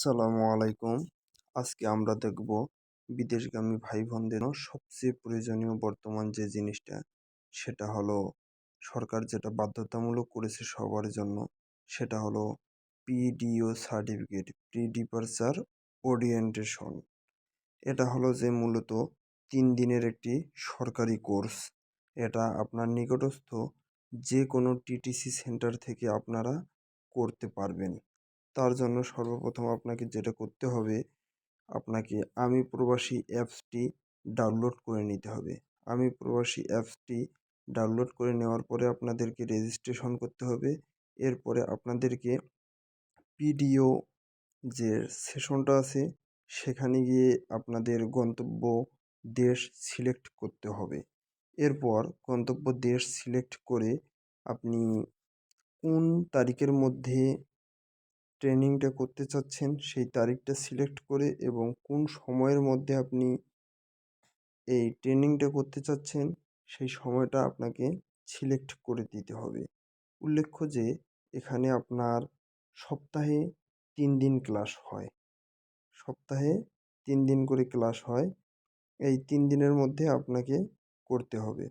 আসসালামু আলাইকুম। আজকে আমরা দেখব বিদেশগামী ভাই বোনদেরও সবচেয়ে প্রয়োজনীয় বর্তমান যে জিনিসটা সেটা হলো সরকার যেটা বাধ্যতামূলক করেছে সবার জন্য সেটা হলো PDO certificate, pre departure orientation. এটা হলো যে মূলত ৩ দিনের একটি সরকারি কোর্স। এটা আপনার নিকটস্থ যে কোনো টিটিসি সেন্টার থেকে আপনারা করতে পারবেন। তার জন্য সর্বপ্রথম আপনাকে যেটা করতে হবে, আপনাকে আমি প্রবাসী অ্যাপসটি ডাউনলোড করে নিতে হবে। আমি প্রবাসী অ্যাপসটি ডাউনলোড করে নেওয়ার পরে আপনাদেরকে রেজিস্ট্রেশন করতে হবে। এরপরে আপনাদেরকে পিডিও যে সেশনটা আছে সেখানে গিয়ে আপনাদের গন্তব্য দেশ সিলেক্ট করতে হবে। এরপর গন্তব্য দেশ সিলেক্ট করে আপনি কোন তারিখের মধ্যে ট্রেনিংটা করতে চাচ্ছেন সেই তারিখটা সিলেক্ট করে এবং কোন সময়ের মধ্যে আপনি এই ট্রেনিংটা করতে চাচ্ছেন সেই সময়টা আপনাকে সিলেক্ট করে দিতে হবে। উল্লেখ্য যে এখানে আপনার সপ্তাহে ৩ দিন ক্লাস হয়। সপ্তাহে ৩ দিন করে ক্লাস হয়। এই ৩ দিনের মধ্যে আপনাকে করতে হবে।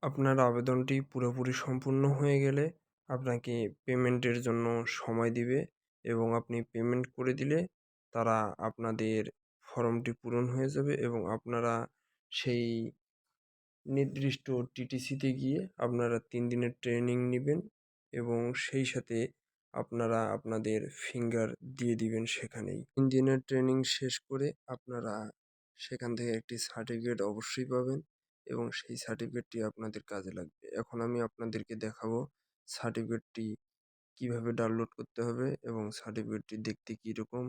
আপনার আবেদনটি পুরোপুরি সম্পূর্ণ হয়ে গেলে আপনাকে পেমেন্টের জন্য সময় দিবে এবং আপনি পেমেন্ট করে দিলে তারা আপনাদের ফর্মটি পূরণ হয়ে যাবে এবং আপনারা সেই নির্দিষ্ট টিটিসিতে গিয়ে আপনারা ৩ দিনের ট্রেনিং নিবেন এবং সেই সাথে আপনারা আপনাদের ফিঙ্গার দিয়ে দিবেন সেখানেই। ৩ দিনের ট্রেনিং শেষ করে আপনারা সেখান থেকে একটি সার্টিফিকেট অবশ্যই পাবেন এবং সেই সার্টিফিকেটটি আপনাদের কাজে লাগবে। এখন আমি আপনাদেরকে দেখাবো সার্টিফিকেটটি কিভাবে ডাউনলোড করতে হবে এবং সার্টিফিকেটটি দেখতে কীরকম।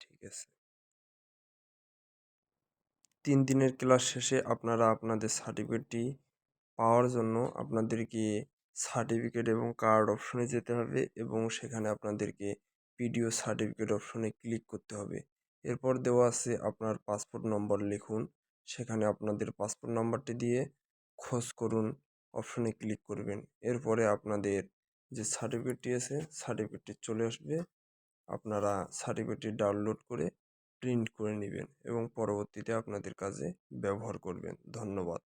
ঠিক আছে। ৩ দিনের ক্লাস শেষে আপনারা আপনাদের সার্টিফিকেটটি পাওয়ার জন্য আপনাদেরকে সার্টিফিকেট এবং কার্ড অপশনে যেতে হবে এবং সেখানে আপনাদেরকে পিডিও সার্টিফিকেট অপশনে ক্লিক করতে হবে। এরপর দেওয়া আছে আপনার পাসপোর্ট নম্বর লিখুন। সেখানে আপনাদের পাসপোর্ট নম্বরটি দিয়ে খোঁজ করুন অপশনে ক্লিক করবেন। এরপরে আপনাদের যে সার্টিফিকেটটি আছে সার্টিফিকেটটি চলে আসবে। আপনারা সার্টিফিকেটটি ডাউনলোড করে প্রিন্ট করে নেবেন এবং পরবর্তীতে আপনাদের কাজে ব্যবহার করবেন। ধন্যবাদ।